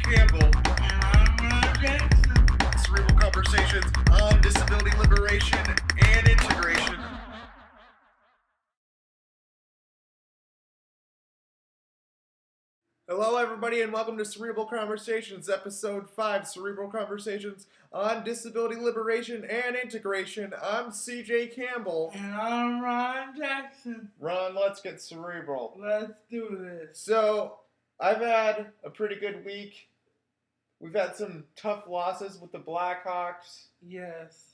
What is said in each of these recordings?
Campbell. And I'm Ron Jackson. Cerebal conversations on disability liberation and integration. Hello, everybody, and welcome to Cerebal Conversations, Episode 5, Cerebral Conversations on Disability Liberation and Integration. I'm CJ Campbell. And I'm Ron Jackson. Ron, let's get cerebral. Let's do this. So, I've had a pretty good week. We've had some tough losses with the Blackhawks. Yes.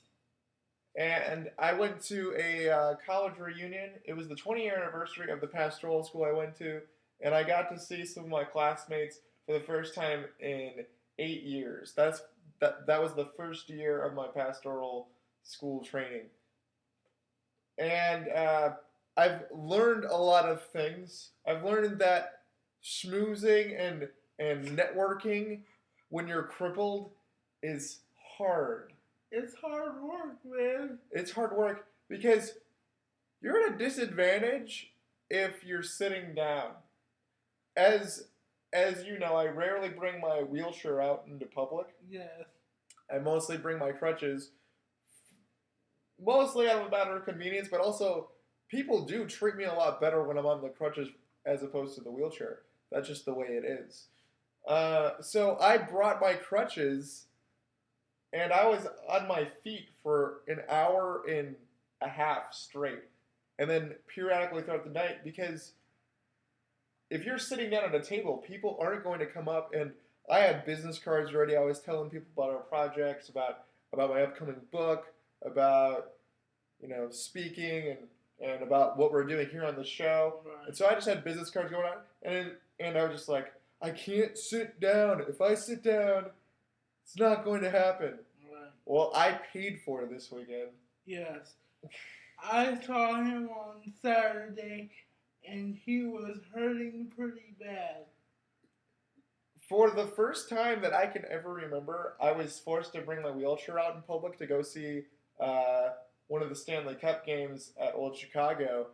And I went to a college reunion. It was the 20-year anniversary of the pastoral school I went to. And I got to see some of my classmates for the first time in 8 years. That was the first year of my pastoral school training. And I've learned a lot of things. I've learned that schmoozing and networking when you're crippled is hard. It's hard work, man. It's hard work because you're at a disadvantage if you're sitting down. As you know, I rarely bring my wheelchair out into public. Yes. I mostly bring my crutches, mostly out of a matter of convenience, but also people do treat me a lot better when I'm on the crutches as opposed to the wheelchair. That's just the way it is. So I brought my crutches, and I was on my feet for an hour and a half straight, and then periodically throughout the night, because if you're sitting down at a table, people aren't going to come up, and I had business cards ready. I was telling people about our projects, about my upcoming book, about, speaking and about what we're doing here on the show. Right. And so I just had business cards going on, and I was just like, I can't sit down. If I sit down, it's not going to happen. Right. Well, I paid for it this weekend. Yes. I saw him on Saturday, and he was hurting pretty bad. For the first time that I can ever remember, I was forced to bring my wheelchair out in public to go see one of the Stanley Cup games at Old Chicago.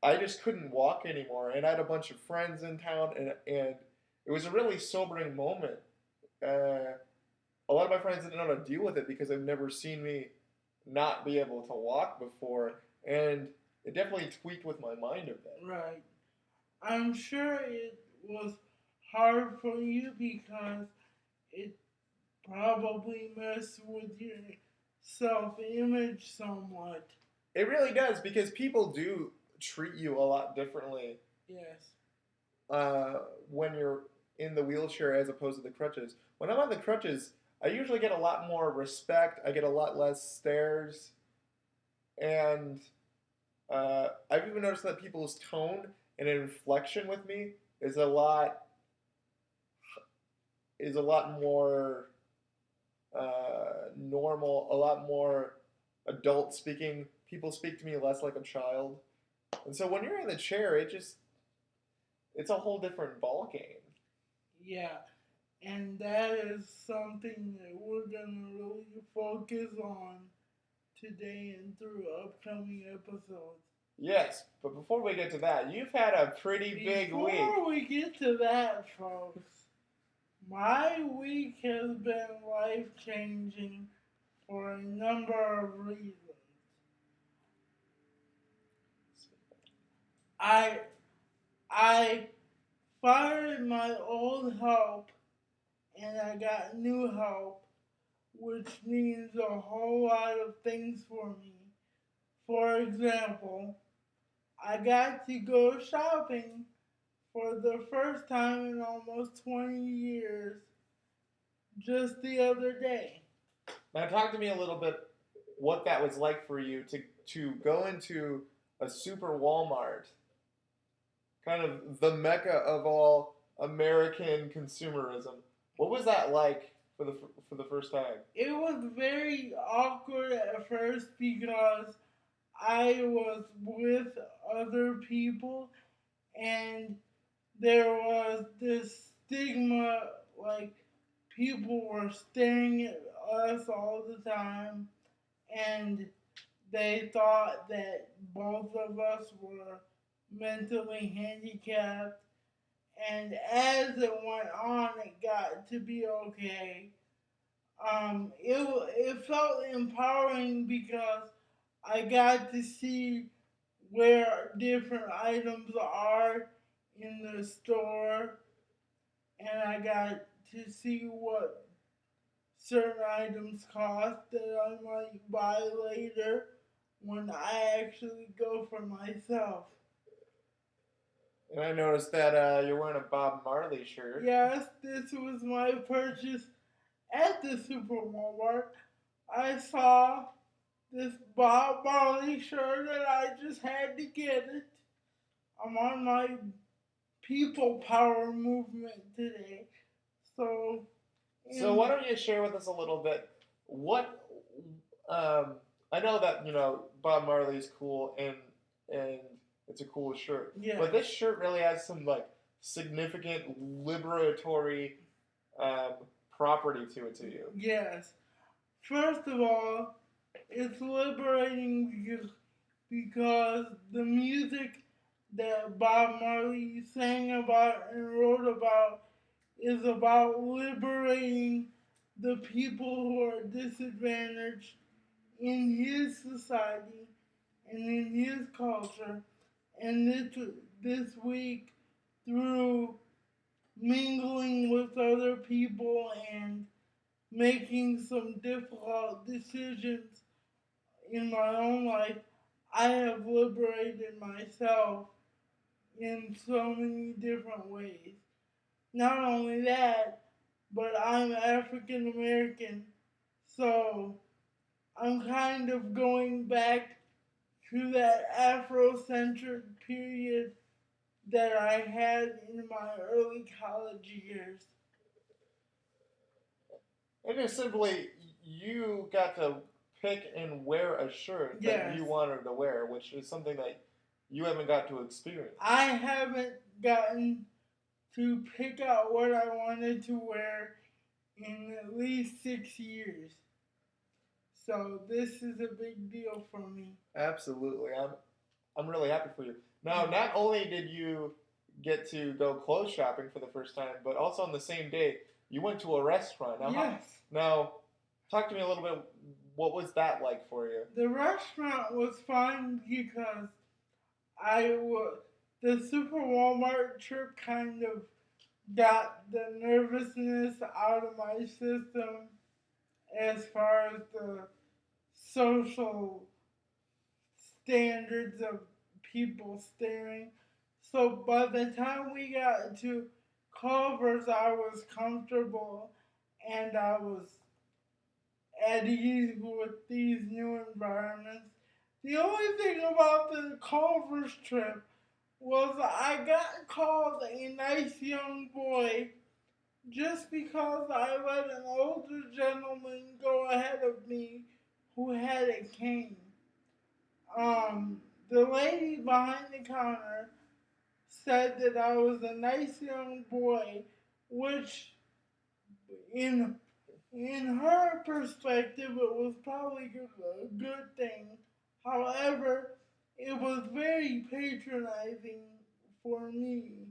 I just couldn't walk anymore, and I had a bunch of friends in town, and it was a really sobering moment. A lot of my friends didn't know how to deal with it because they've never seen me not be able to walk before, and it definitely tweaked with my mind a bit. Right. I'm sure it was hard for you because it probably messed with your self-image somewhat. It really does, because people do treat you a lot differently. Yes. When you're in the wheelchair as opposed to the crutches. When I'm on the crutches, I usually get a lot more respect. I get a lot less stares. And I've even noticed that people's tone and inflection with me is a lot more normal, a lot more adult speaking. People speak to me less like a child. And so when you're in the chair, it's a whole different ballgame. Yeah, and that is something that we're going to really focus on today and through upcoming episodes. Yes, but before we get to that, you've had a pretty big week. Before we get to that, folks, my week has been life-changing for a number of reasons. I fired my old help and I got new help, which means a whole lot of things for me. For example, I got to go shopping for the first time in almost 20 years just the other day. Now talk to me a little bit what that was like for you to go into a super Walmart, kind of the mecca of all American consumerism. What was that like for the first time? It was very awkward at first because I was with other people and there was this stigma, like people were staring at us all the time and they thought that both of us were mentally handicapped And as it went on, it got to be okay. It felt empowering because I got to see where different items are in the store, and I got to see what certain items cost that I might buy later when I actually go for myself. And I noticed that you're wearing a Bob Marley shirt. Yes, this was my purchase at the Super Walmart. I saw this Bob Marley shirt and I just had to get it. I'm on my people power movement today. So, So why don't you share with us a little bit what I know that Bob Marley is cool and it's a cool shirt, yeah. but this shirt really has some like significant liberatory um, property to it to you. Yes. First of all, it's liberating because the music that Bob Marley sang about and wrote about is about liberating the people who are disadvantaged in his society and in his culture. And this week, through mingling with other people and making some difficult decisions in my own life, I have liberated myself in so many different ways. Not only that, but I'm African American, so I'm kind of going back to that Afrocentric period that I had in my early college years. And just simply, you got to pick and wear a shirt that you wanted to wear, which is something that you haven't got to experience. I haven't gotten to pick out what I wanted to wear in at least 6 years. So this is a big deal for me. Absolutely. I'm really happy for you. Now, not only did you get to go clothes shopping for the first time, but also on the same day, you went to a restaurant. Now, yes. Now, talk to me a little bit. What was that like for you? The restaurant was fun because the Super Walmart trip kind of got the nervousness out of my system as far as the social standards of people staring. So by the time we got to Culver's, I was comfortable and I was at ease with these new environments. The only thing about the Culver's trip was I got called a nice young boy just because I let an older gentleman go ahead of me who had a cane. The lady behind the counter said that I was a nice young boy, which in her perspective it was probably a good thing. However, it was very patronizing for me.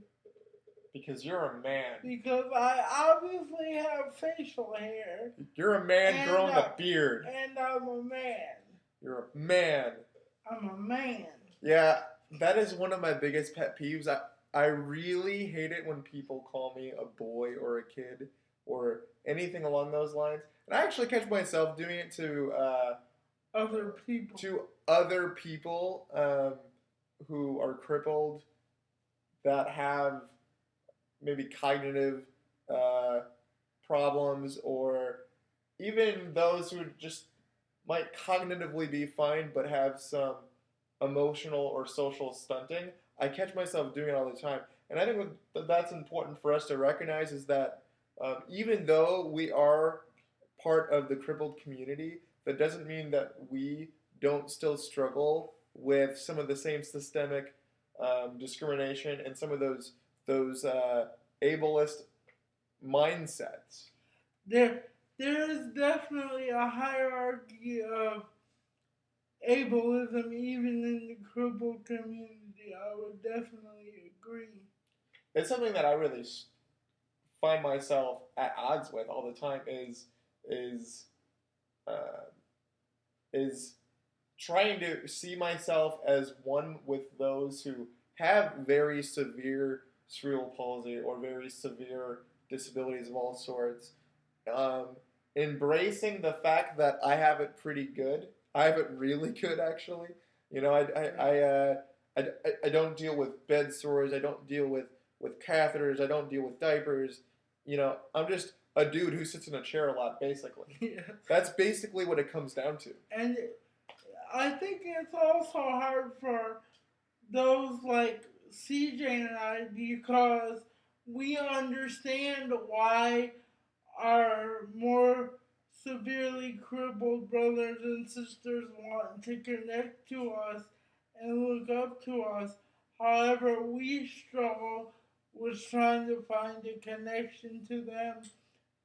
Because you're a man. Because I obviously have facial hair. You're a man growing a beard. And I'm a man. You're a man. I'm a man. Yeah, that is one of my biggest pet peeves. I really hate it when people call me a boy or a kid or anything along those lines. And I actually catch myself doing it to other people. To other people who are crippled that have maybe cognitive problems, or even those who just might cognitively be fine but have some emotional or social stunting. I catch myself doing it all the time. And I think that's important for us to recognize, is that even though we are part of the crippled community, that doesn't mean that we don't still struggle with some of the same systemic discrimination and some of those ableist mindsets. There is definitely a hierarchy of ableism even in the crippled community. I would definitely agree. it's something that I really find myself at odds with all the time is uh, is trying to see myself as one with those who have very severe cerebral palsy or very severe disabilities of all sorts. Um, Embracing the fact that I have it pretty good. I have it really good, actually. You know, I don't deal with bed sores. I don't deal with catheters. I don't deal with diapers. You know, I'm just a dude who sits in a chair a lot, basically. Yeah. That's basically what it comes down to. And I think it's also hard for those like CJ and I because we understand why our more severely crippled brothers and sisters want to connect to us and look up to us. However, we struggle with trying to find a connection to them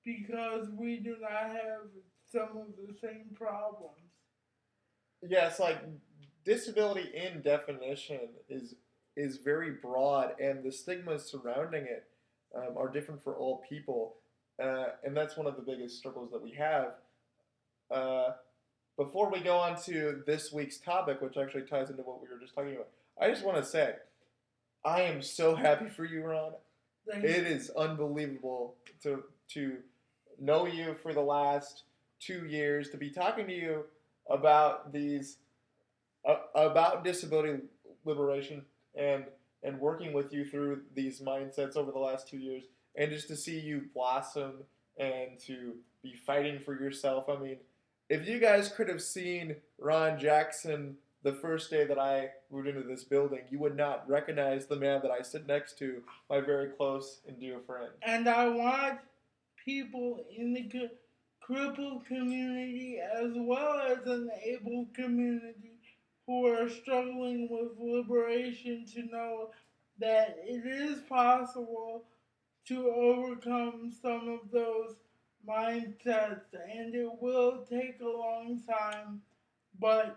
because we do not have some of the same problems. Yes, like disability in definition is very broad, and the stigmas surrounding it are different for all people, and that's one of the biggest struggles that we have. Uh, Before we go on to this week's topic, which actually ties into what we were just talking about, I just want to say I am so happy for you, Ron. It is unbelievable to know you for the last 2 years, to be talking to you about these about disability liberation and working with you through these mindsets over the last 2 years, and just to see you blossom and to be fighting for yourself. I mean, if you guys could have seen Ron Jackson the first day that I moved into this building, you would not recognize the man that I sit next to, my very close and dear friend. And I want people in the crippled community as well as an able community who are struggling with liberation to know that it is possible to overcome some of those mindsets, and it will take a long time, but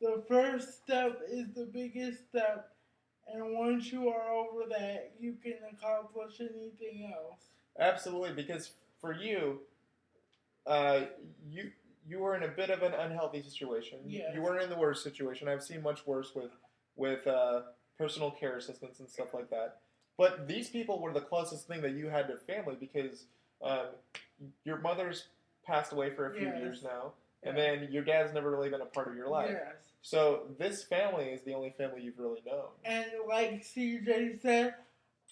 the first step is the biggest step, and once you are over that, you can accomplish anything else. Absolutely, because for you, uh, you you were in a bit of an unhealthy situation. Yes. You weren't in the worst situation. I've seen much worse with personal care assistants and stuff like that. But these people were the closest thing that you had to family because um, your mother's passed away for a few Yes. years now, and Yes. then your dad's never really been a part of your life. Yes. So this family is the only family you've really known. And like CJ said,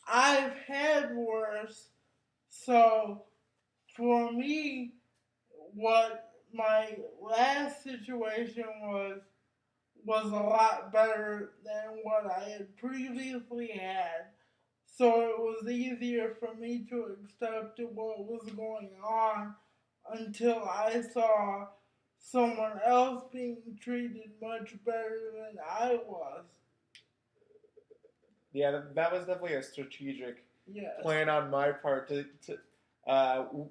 I've had worse. So for me, what my last situation was a lot better than what I had previously had. So it was easier for me to accept what was going on until I saw someone else being treated much better than I was. Yeah, that was definitely a strategic Yes. plan on my part.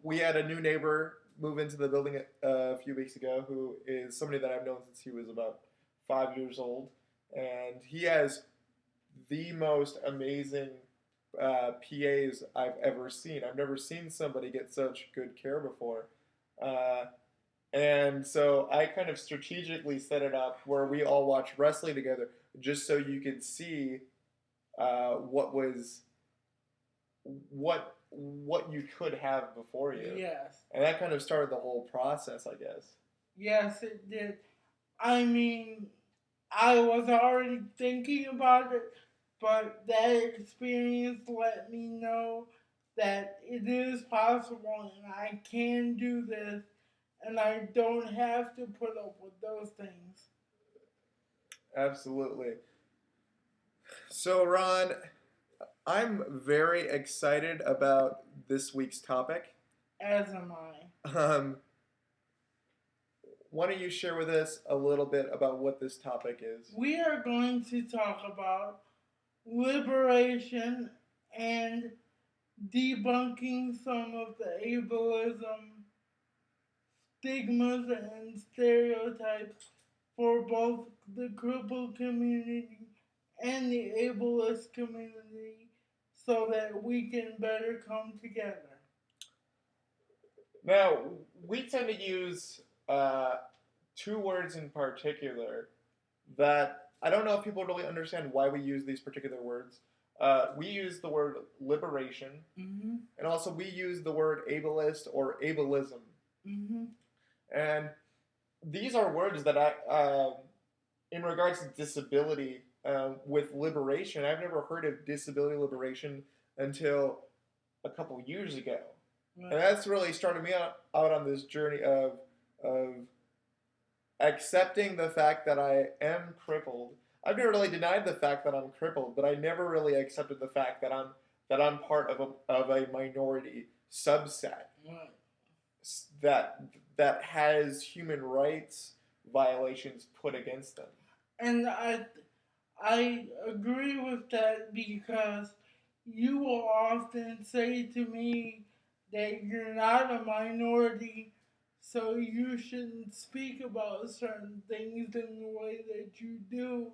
We had a new neighbor move into the building a few weeks ago who is somebody that I've known since he was about 5 years old, and he has the most amazing PAs I've ever seen. I've never seen somebody get such good care before. Uh, and so I kind of strategically set it up where we all watch wrestling together just so you could see what was what you could have before you. Yes. And that kind of started the whole process, I guess. Yes, it did. I mean, I was already thinking about it, but that experience let me know that it is possible and I can do this and I don't have to put up with those things. Absolutely. So, Ron, I'm very excited about this week's topic. As am I. Why don't you share with us a little bit about what this topic is? We are going to talk about liberation and debunking some of the ableism, stigmas, and stereotypes for both the crippled community and the ableist community so that we can better come together. Now, we tend to use two words in particular that I don't know if people really understand why we use these particular words. We use the word liberation, Mm-hmm. and also we use the word ableist or ableism. Mm-hmm. And these are words that in regards to disability, with liberation, I've never heard of disability liberation until a couple years ago. Right. And that's really started me out on this journey of accepting the fact that I am crippled. I've never really denied the fact that I'm crippled, but I never really accepted the fact that I'm part of a minority subset Right. that that has human rights violations put against them. And I agree with that because you will often say to me that you're not a minority, so you shouldn't speak about certain things in the way that you do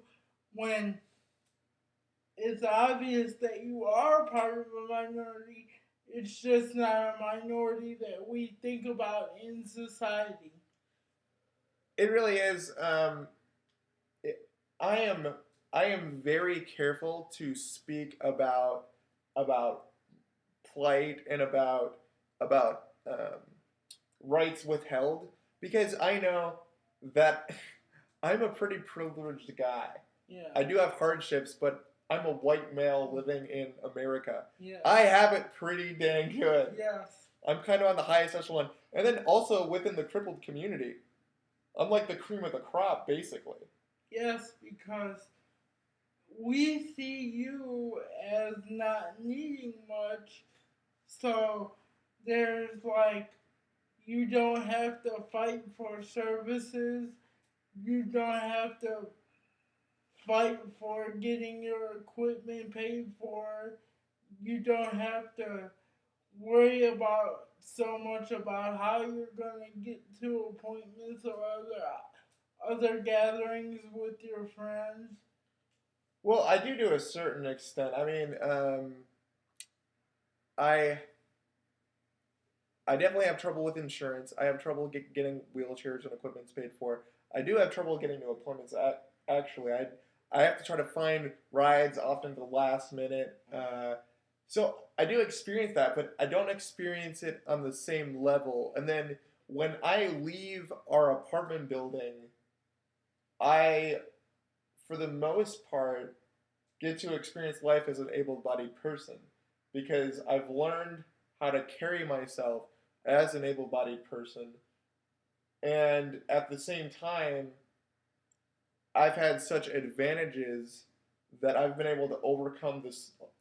when it's obvious that you are part of a minority. It's just not a minority that we think about in society. It really is. It, I am I am very careful to speak about plight and about rights withheld because I know that I'm a pretty privileged guy. Yeah. I do have hardships, but I'm a white male living in America. Yes. I have it pretty dang good. Yes. I'm kind of on the highest echelon. And then also within the crippled community, I'm like the cream of the crop, basically. Yes, because we see you as not needing much, so there's like you don't have to fight for services, you don't have to fight for getting your equipment paid for, you don't have to worry about so much about how you're gonna get to appointments or other gatherings with your friends. Well, I do to a certain extent. I mean, I I definitely have trouble with insurance. I have trouble getting wheelchairs and equipment paid for. I do have trouble getting to appointments. Actually, I have to try to find rides often at the last minute. So I do experience that, but I don't experience it on the same level. And then when I leave our apartment building, I, for the most part, get to experience life as an able-bodied person because I've learned how to carry myself as an able-bodied person, and at the same time, I've had such advantages that I've been able to overcome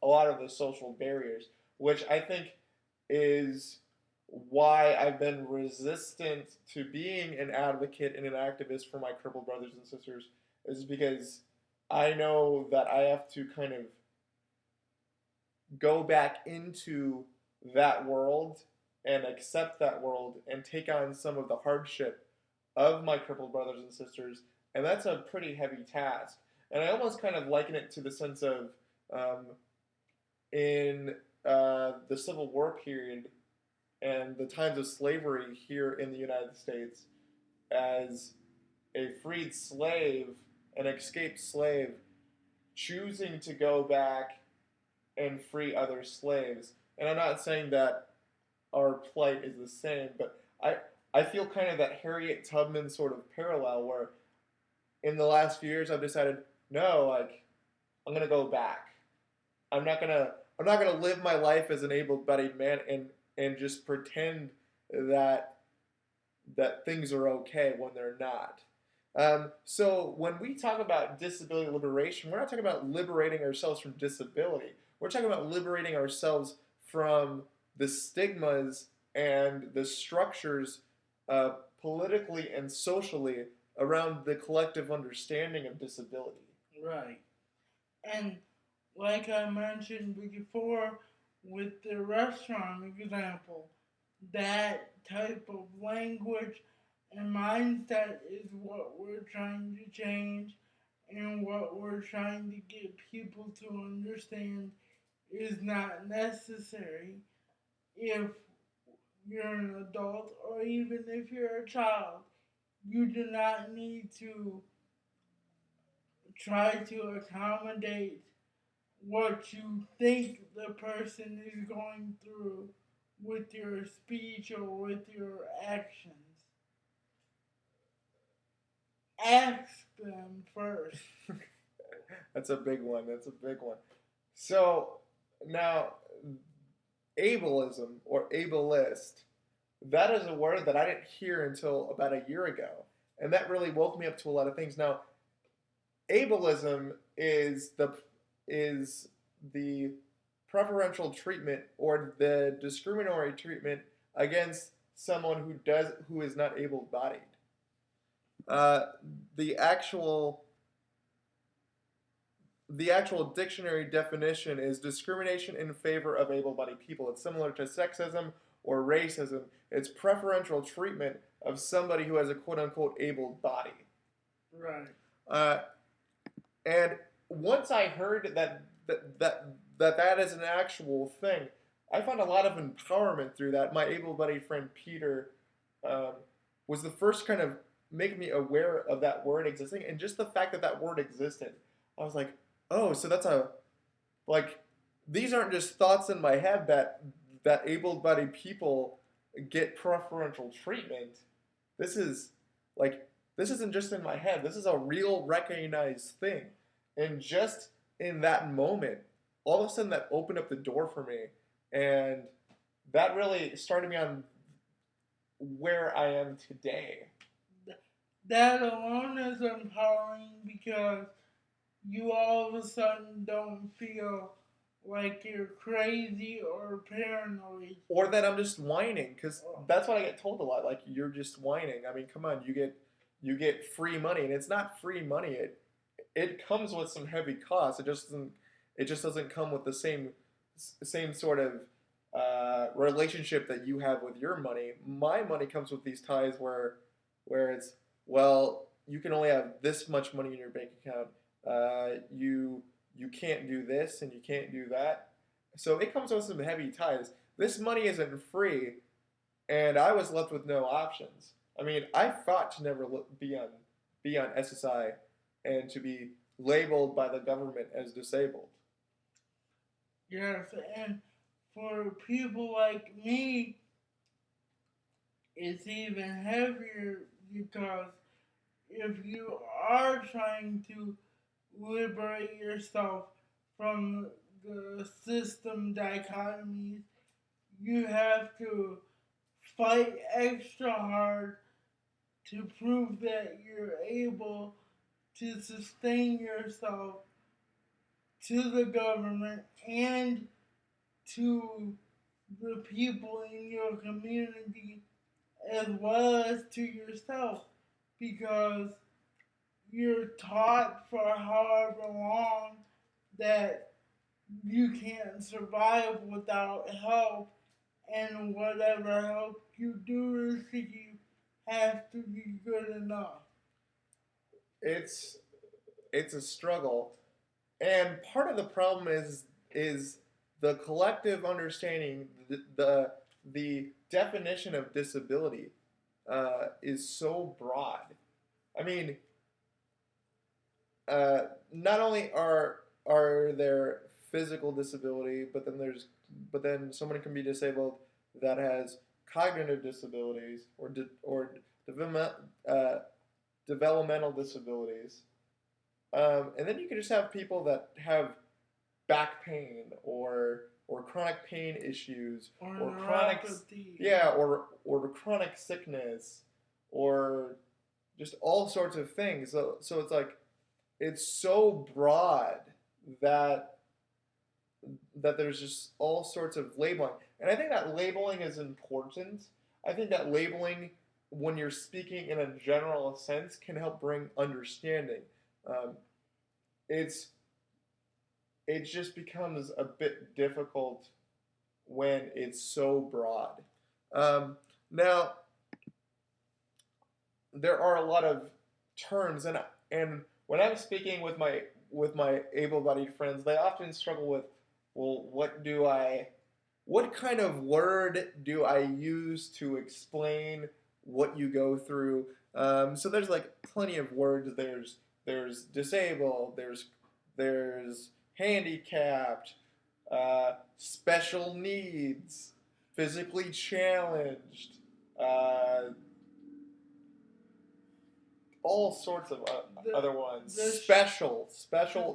a lot of the social barriers, which I think is why I've been resistant to being an advocate and an activist for my crippled brothers and sisters, is because I know that I have to kind of go back into that world and accept that world and take on some of the hardship of my crippled brothers and sisters, and that's a pretty heavy task. And I almost kind of liken it to the sense of in the Civil War period and the times of slavery here in the United States as a freed slave, an escaped slave, choosing to go back and free other slaves. And I'm not saying that our plight is the same, but I feel kind of that Harriet Tubman sort of parallel where in the last few years I've decided, no, like I'm gonna go back. I'm not gonna live my life as an able-bodied man and just pretend that things are okay when they're not. So when we talk about disability liberation, we're not talking about liberating ourselves from disability. We're talking about liberating ourselves from the stigmas and the structures politically and socially around the collective understanding of disability. Right. And like I mentioned before with the restaurant example, that type of language and mindset is what we're trying to change and what we're trying to get people to understand is not necessary if you're an adult or even if you're a child. You do not need to try to accommodate what you think the person is going through with your speech or with your actions. Ask them first. That's a big one. That's a big one. So now, ableism or ableist, that is a word that I didn't hear until about a year ago. And that really woke me up to a lot of things. Now, ableism is the preferential treatment or the discriminatory treatment against someone who is not able-bodied. Uh, the actual the actual dictionary definition is discrimination in favor of able-bodied people. It's similar to sexism or racism. It's preferential treatment of somebody who has a quote-unquote able body. Right. Uh, and once I heard that is an actual thing, I found a lot of empowerment through that. My able-bodied friend Peter um, was the first kind of make me aware of that word existing, and just the fact that that word existed, I was like, oh, so that's a like these aren't just thoughts in my head that able-bodied people get preferential treatment. This is like this isn't just in my head. This is a real recognized thing. And just in that moment, all of a sudden that opened up the door for me. And that really started me on where I am today. That alone is empowering because you all of a sudden don't feel like you're crazy or paranoid. Or that I'm just whining, because that's what I get told a lot. Like, you're just whining. I mean, come on, you get free money, and it's not free money. It comes with some heavy costs. It just doesn't come with the same sort of relationship that you have with your money. My money comes with these ties where it's, well, you can only have this much money in your bank account. You can't do this and you can't do that. So it comes with some heavy ties. This money isn't free, and I was left with no options. I mean, I fought to never be on SSI and to be labeled by the government as disabled. Yes, and for people like me, it's even heavier because if you are trying to liberate yourself from the system dichotomies, you have to fight extra hard to prove that you're able to sustain yourself to the government and to the people in your community as well as to yourself because you're taught for however long that you can't survive without help, and whatever help you do receive has to be good enough. It's it's a struggle, and part of the problem is the collective understanding. The definition of disability is so broad. I mean, not only are there physical disability, but then someone can be disabled that has cognitive disabilities or development, developmental disabilities, and then you can just have people that have back pain or chronic pain issues Or chronic neuropathy. or chronic sickness or just all sorts of things. So it's like it's so broad that there's just all sorts of labeling. And I think that labeling is important. I think that labeling, when you're speaking in a general sense, can help bring understanding. Um, it's it just becomes a bit difficult when it's so broad. Um, Now, there are a lot of terms, and when I'm speaking with my able-bodied friends, they often struggle with well, what kind of word do I use to explain what you go through? So there's like plenty of words. There's disabled. There's handicapped, special needs, physically challenged, uh, all sorts of The other ones. the Special,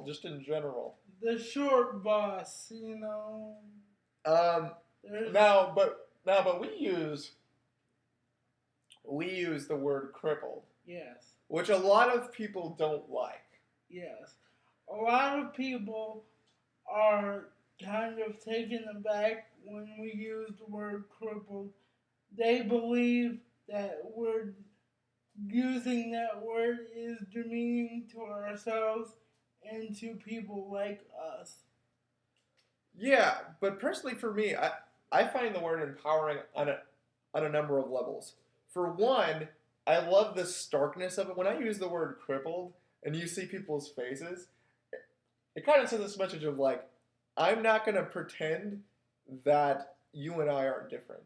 just in general. the short bus, you know. Um, There's now, but we use the word crippled, yes, which a lot of people don't like. yes. A lot of people are kind of taken aback when we use the word crippled. They believe that we're using that word is demeaning to ourselves and to people like us. Yeah, but personally for me, I find the word empowering on a number of levels. For one, I love the starkness of it. When I use the word crippled and you see people's faces, it kind of sends this message of like, I'm not going to pretend that you and I are different.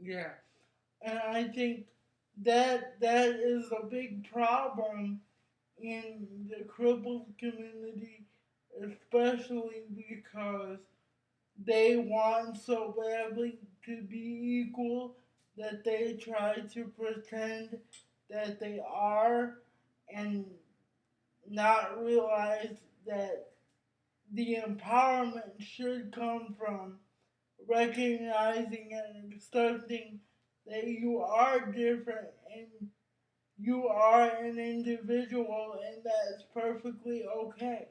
Yeah. And I think that is a big problem in the crippled community, especially because they want so badly to be equal that they try to pretend that they are and not realize that the empowerment should come from recognizing and accepting that you are different and you are an individual and that's perfectly okay.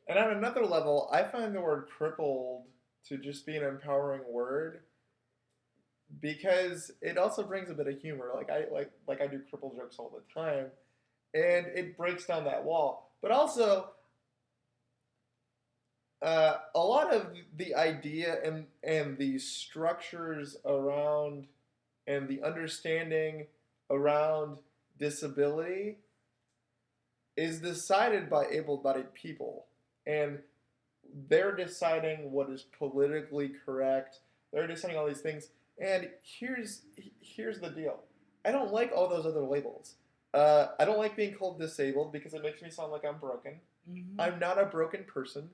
And on another level, I find the word crippled to just be an empowering word because it also brings a bit of humor. Like I do cripple jokes all the time, and it breaks down that wall. But also, a lot of the idea and the structures around and the understanding around disability is decided by able-bodied people, and they're deciding what is politically correct. They're deciding all these things. And here's the deal. I don't like all those other labels. I don't like being called disabled because it makes me sound like I'm broken. Mm-hmm. I'm not a broken person.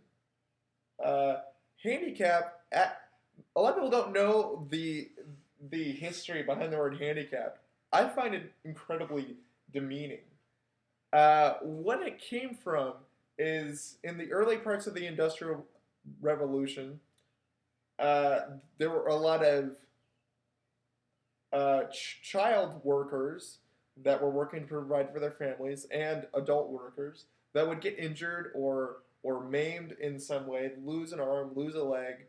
Uh, handicap. A lot of people don't know the history behind the word handicap. I find it incredibly demeaning. What it came from is in the early parts of the Industrial Revolution, uh, there were a lot of child workers that were working to provide for their families and adult workers that would get injured or maimed in some way, lose an arm, lose a leg,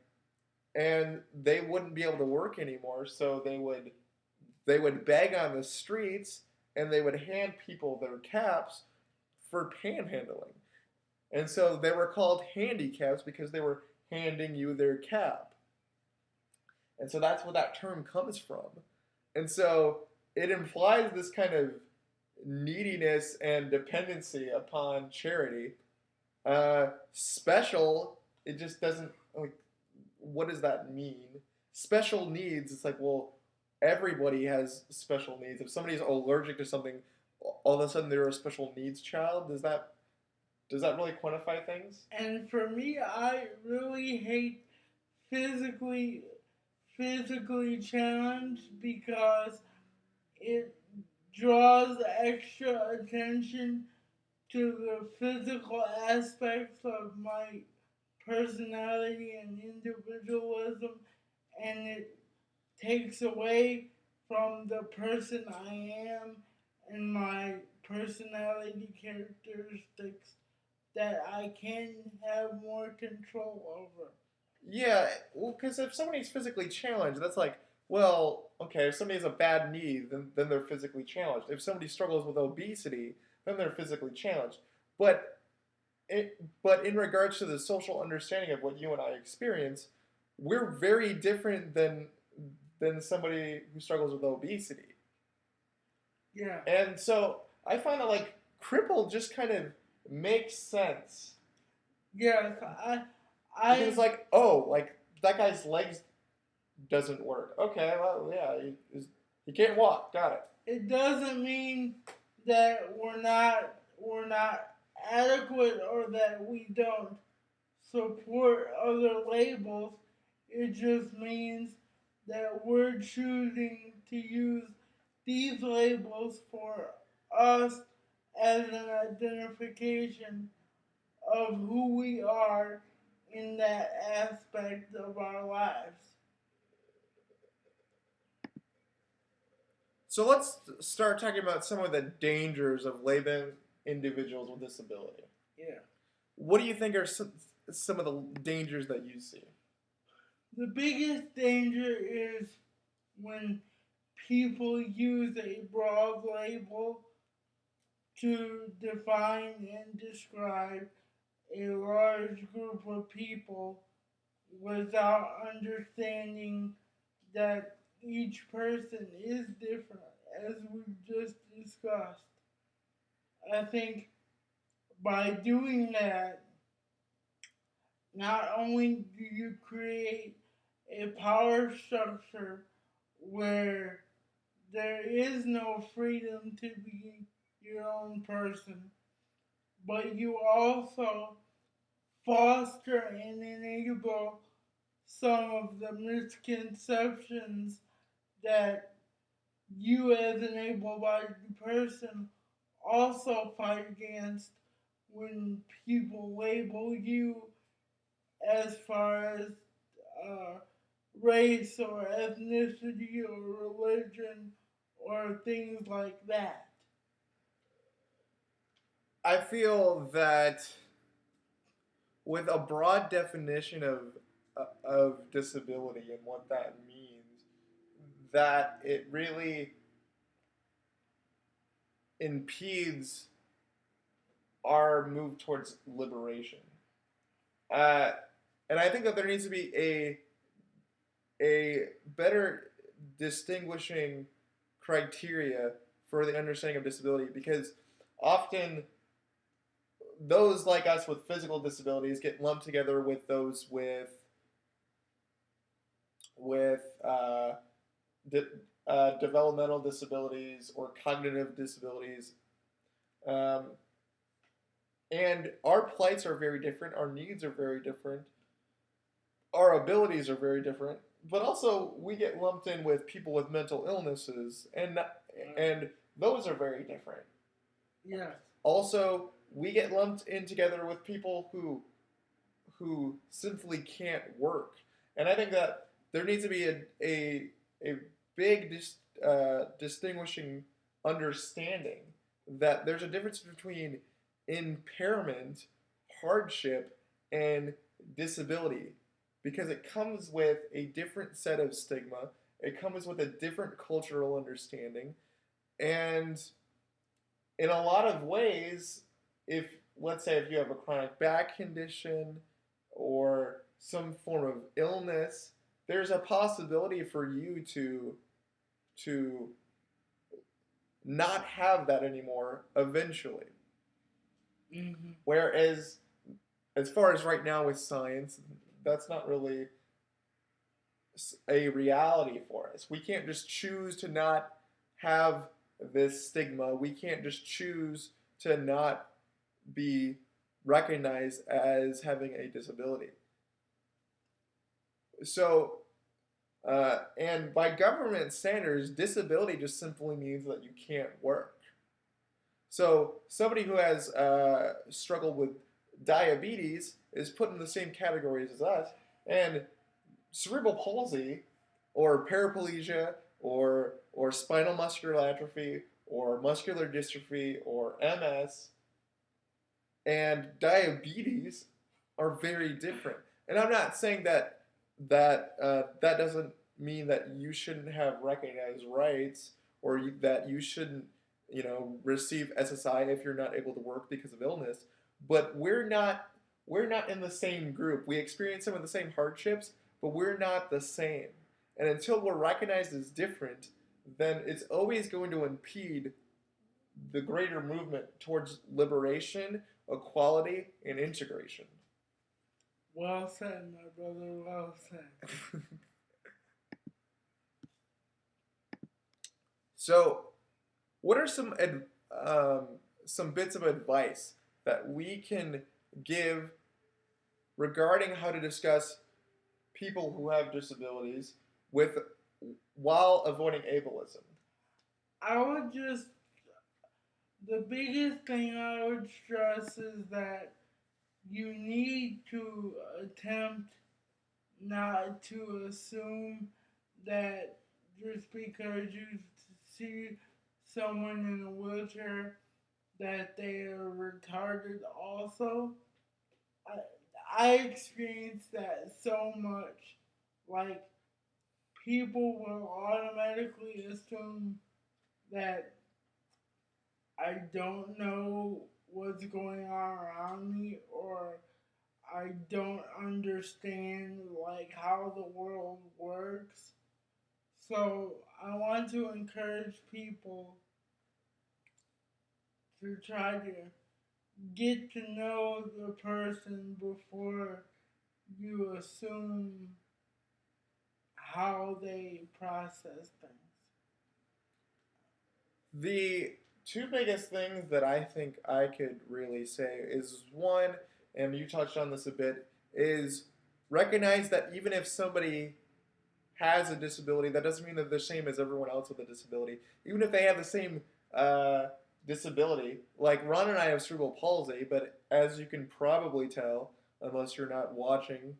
and they wouldn't be able to work anymore. So they would beg on the streets and they would hand people their caps for panhandling. And so they were called handicaps because they were handing you their cap. And so that's where that term comes from. And so it implies this kind of neediness and dependency upon charity. Special, it just doesn't, like, what does that mean? Special needs, it's like, well, everybody has special needs. If somebody's allergic to something, all of a sudden they're a special needs child. Does that really quantify things? And for me, I really hate physically physically challenged because it draws extra attention to the physical aspects of my personality and individualism, and it takes away from the person I am and my personality characteristics that I can have more control over. Yeah, well, because if somebody's physically challenged, that's like, well, okay, if somebody has a bad knee, then they're physically challenged. If somebody struggles with obesity, then they're physically challenged. But but in regards to the social understanding of what you and I experience, we're very different than somebody who struggles with obesity. Yeah. And so I find that like crippled just kind of makes sense. Yes, Because I, it's like, oh, like that guy's legs doesn't work. Okay, well, yeah, he can't walk. Got it. it doesn't mean that we're not adequate or that we don't support other labels. It just means that we're choosing to use these labels for us as an identification of who we are in that aspect of our lives. So let's start talking about some of the dangers of labeling individuals with disability. Yeah. What do you think are some of the dangers that you see? The biggest danger is when people use a broad label to define and describe a large group of people without understanding that each person is different, as we've just discussed. I think by doing that, not only do you create a power structure where there is no freedom to be your own person, but you also foster and enable some of the misconceptions that you, as an able bodied person, also fight against when people label you as far as uh, race or ethnicity or religion or things like that. I feel that with a broad definition of disability and what that means, that it really impedes our move towards liberation. Uh, and I think that there needs to be a better distinguishing criteria for the understanding of disability, because often those like us with physical disabilities get lumped together with those with de- developmental disabilities or cognitive disabilities. Um, and our plights are very different, our needs are very different, our abilities are very different, but also we get lumped in with people with mental illnesses, and those are very different. Yes. Also, we get lumped in together with people who simply can't work, and I think that there needs to be a big distinguishing understanding that there's a difference between impairment, hardship, and disability, because it comes with a different set of stigma. It comes with a different cultural understanding, and in a lot of ways, if let's say if you have a chronic back condition or some form of illness, there's a possibility for you to not have that anymore eventually. Mm-hmm. Whereas, as far as right now with science, that's not really a reality for us. We can't just choose to not have this stigma. We can't just choose to not be recognized as having a disability. So, and by government standards, disability just simply means that you can't work. So, somebody who has struggled with diabetes is put in the same categories as us, and cerebral palsy or paraplegia or spinal muscular atrophy or muscular dystrophy or MS and diabetes are very different. And I'm not saying that doesn't mean that you shouldn't have recognized rights or that you shouldn't receive SSI if you're not able to work because of illness. But we're not in the same group. We experience some of the same hardships, but we're not the same. And until we're recognized as different, then it's always going to impede the greater movement towards liberation, equality, and integration. Well said, my brother. Well said. So, what are some bits of advice that we can give regarding how to discuss people who have disabilities with while avoiding ableism? I would just, the biggest thing I would stress is that you need to attempt not to assume that just because you see someone in a wheelchair that they are retarded also. I experienced that so much. Like, people will automatically assume that I don't know what's going on around me, or I don't understand like how the world works. So I want to encourage people to try to get to know the person before you assume how they process things. The two biggest things that I think I could really say is one, and you touched on this a bit, is recognize that even if somebody has a disability, that doesn't mean that they're the same as everyone else with a disability. Even if they have the same uh, disability, like Ron and I have cerebral palsy, but as you can probably tell, unless you're not watching,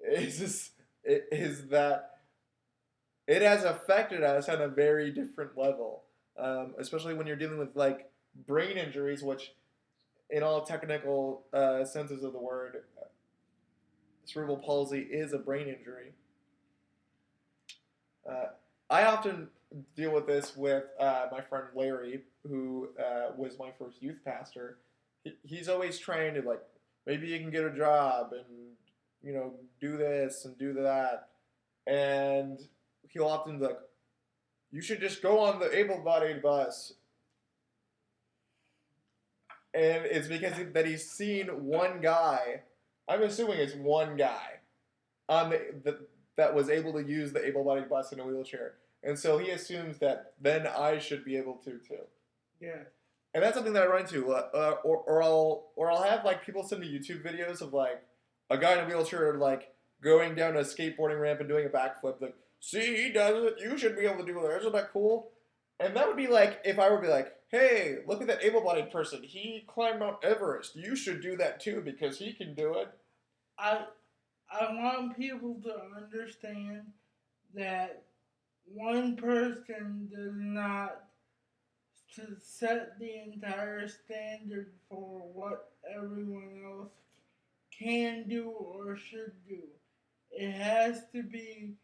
is that it has affected us on a very different level, especially when you're dealing with like brain injuries, which in all technical senses of the word, cerebral palsy is a brain injury. Uh, I often deal with this with my friend Larry, who was my first youth pastor. He's always trying to like, maybe you can get a job and do this and do that, and he'll often be like, you should just go on the able-bodied bus, and it's because that he's seen one guy. I'm assuming it's one guy on that was able to use the able-bodied bus in a wheelchair, and so he assumes that then I should be able to too. Yeah. And that's something that I run into, or I'll have like people send me YouTube videos of like a guy in a wheelchair like going down a skateboarding ramp and doing a backflip. Like, see, he does it. You should be able to do it. Isn't that cool? And that would be like if I were to be like, hey, look at that able-bodied person. He climbed Mount Everest. You should do that too because he can do it. I I want people to understand that one person does not to set the entire standard for what everyone else can do or should do. It has to be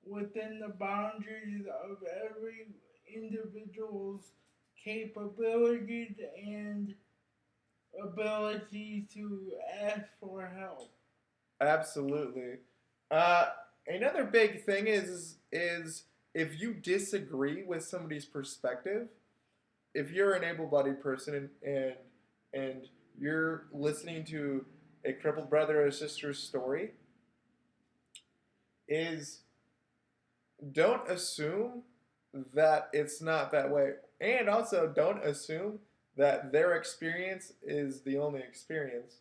within the boundaries of every individual's capabilities and ability to ask for help. Absolutely. Uh, Another big thing is if you disagree with somebody's perspective, if you're an able-bodied person and you're listening to a crippled brother or sister's story, is don't assume that it's not that way, and also don't assume that their experience is the only experience.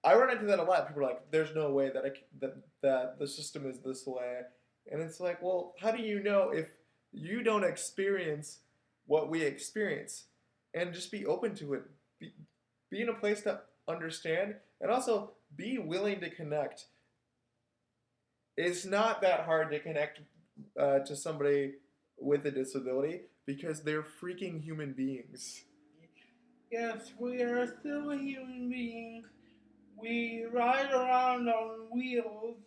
I run into that a lot. People are like, "There's no way that that the system is this way," and it's like, well, how do you know if you don't experience what we experience? And just be open to it. Be in a place to understand, and also be willing to connect. It's not that hard to connect to somebody with a disability because they're freaking human beings. Yes, we are still human beings. We ride around on wheels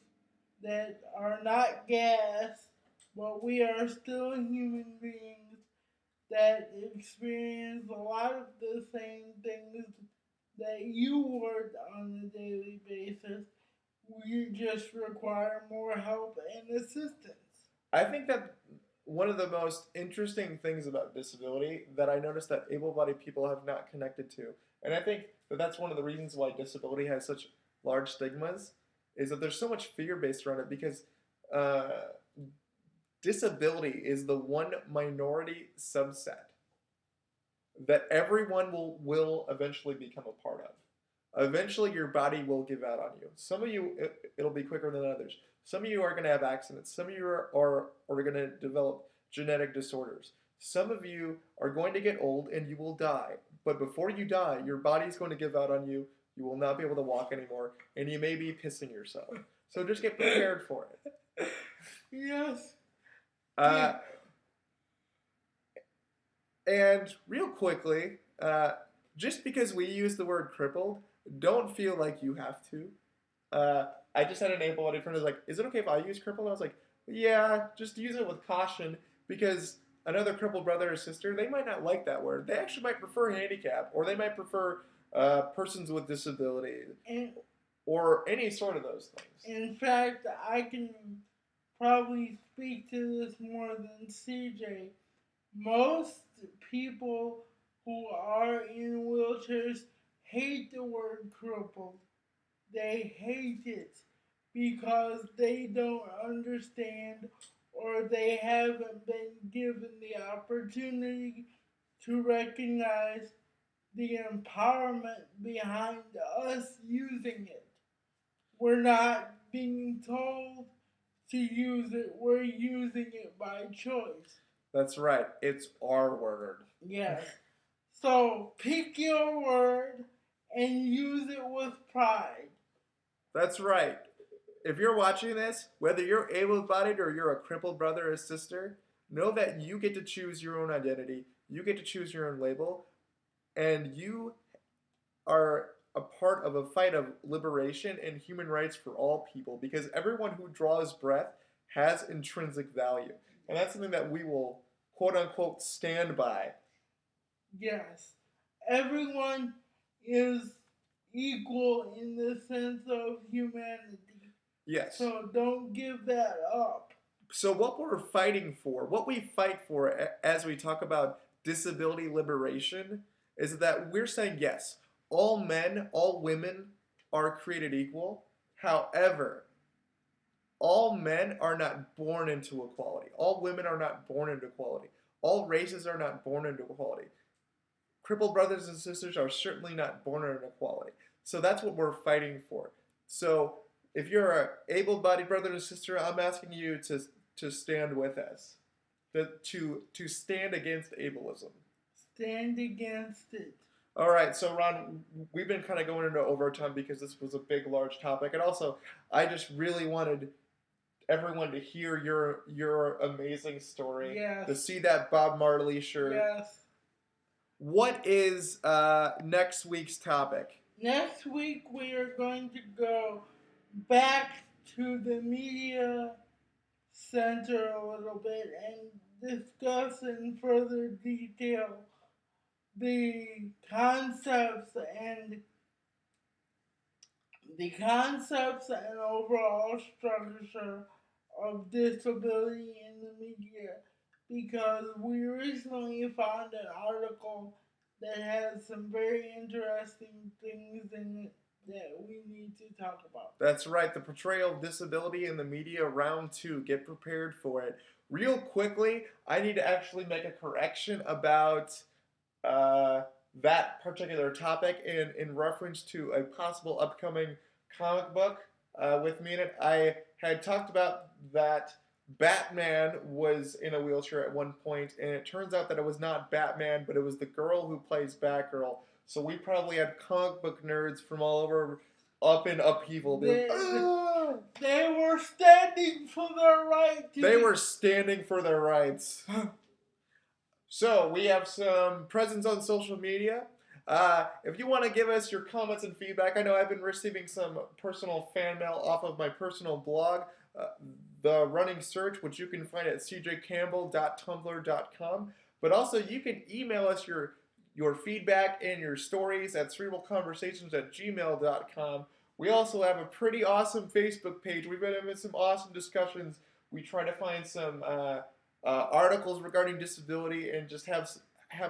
that are not gas, but we are still human beings that experience a lot of the same things that you would on a daily basis. We just require more help and assistance. I think that one of the most interesting things about disability that I noticed that able-bodied people have not connected to, and I think that that's one of the reasons why disability has such large stigmas is that there's so much fear based around it because uh, disability is the one minority subset that everyone will eventually become a part of. Eventually, your body will give out on you. Some of you, it'll be quicker than others. Some of you are going to have accidents. Some of you are going to develop genetic disorders. Some of you are going to get old and you will die. But before you die, your body's going to give out on you. You will not be able to walk anymore, and you may be pissing yourself. So just get prepared for it. Yes. Uh, and real quickly, just because we use the word crippled, don't feel like you have to. I just had an able-bodied friend who was like, "Is it okay if I use crippled?" I was like, "Yeah, just use it with caution because another crippled brother or sister, they might not like that word. They actually might prefer handicap, or they might prefer persons with disability, And or any sort of those things." in fact, I can probably speak to this more than CJ. Most people who are in wheelchairs hate the word crippled. They hate it because they don't understand or they haven't been given the opportunity to recognize the empowerment behind us using it. We're not being told to use it, we're using it by choice. That's right. It's our word. Yes. So pick your word and use it with pride. That's right. If you're watching this, whether you're able-bodied or you're a crippled brother or sister, know that you get to choose your own identity. You get to choose your own label, and you are a part of a fight of liberation and human rights for all people because everyone who draws breath has intrinsic value. And that's something that we will quote unquote stand by. Yes. Everyone is equal in the sense of humanity. Yes. So don't give that up. So what we're fighting for, what we fight for as we talk about disability liberation, is that we're saying yes, all men, all women are created equal. However, all men are not born into equality. All women are not born into equality. All races are not born into equality. Crippled brothers and sisters are certainly not born into equality. So that's what we're fighting for. So if you're an able-bodied brother and sister, I'm asking you to stand with us, to stand against ableism. Stand against it. All right, so Ron, we've been kind of going into overtime because this was a big, large topic, and also I just really wanted everyone to hear your amazing story. Yes. To see that Bob Marley shirt. Yes. What is next week's topic? Next week we are going to go back to the media center a little bit and discuss in further detail the concepts and overall structure of disability in the media because we recently found an article that has some very interesting things in it that we need to talk about. That's right, the portrayal of disability in the media, round 2. Get prepared for it. Real quickly, I need to actually make a correction about that particular topic in reference to a possible upcoming comic book with me in it. I had talked about that Batman was in a wheelchair at one point, and it turns out that it was not Batman, but it was the girl who plays Batgirl. So we probably had comic book nerds from all over up in upheaval. They were standing for their right. They were standing for their rights. So we have some presence on social media. If you want to give us your comments and feedback, I know I've been receiving some personal fan mail off of my personal blog, The Running Search, which you can find at cjcampbell.tumblr.com. But also you can email us your feedback and your stories at cerebalconversations@gmail.com. We also have a pretty awesome Facebook page. We've been having some awesome discussions. We try to find some articles regarding disability and just have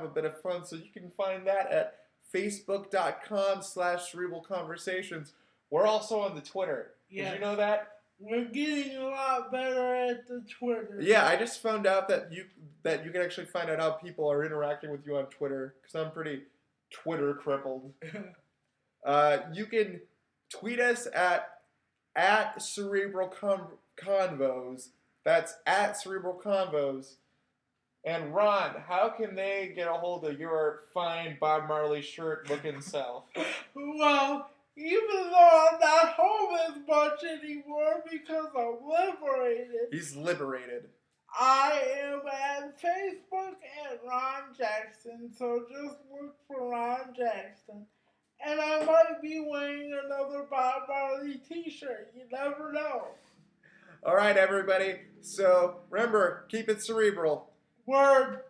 a bit of fun. So you can find that at facebook.com/cerebalconversations. We're also on the Twitter. Did Yes. you know that? We're getting a lot better at the Twitter. Yeah, I just found out that you can actually find out how people are interacting with you on Twitter, because I'm pretty Twitter crippled. You can tweet us at Cerebral Convos. That's at Cerebral Convos. And Ron, how can they get a hold of your fine Bob Marley shirt looking self? Well, even though I'm not home as much anymore because I'm liberated. He's liberated. I am at Facebook at Ron Jackson, so just look for Ron Jackson. And I might be wearing another Bob Marley t-shirt. You never know. All right, everybody. So remember, keep it cerebral. Word.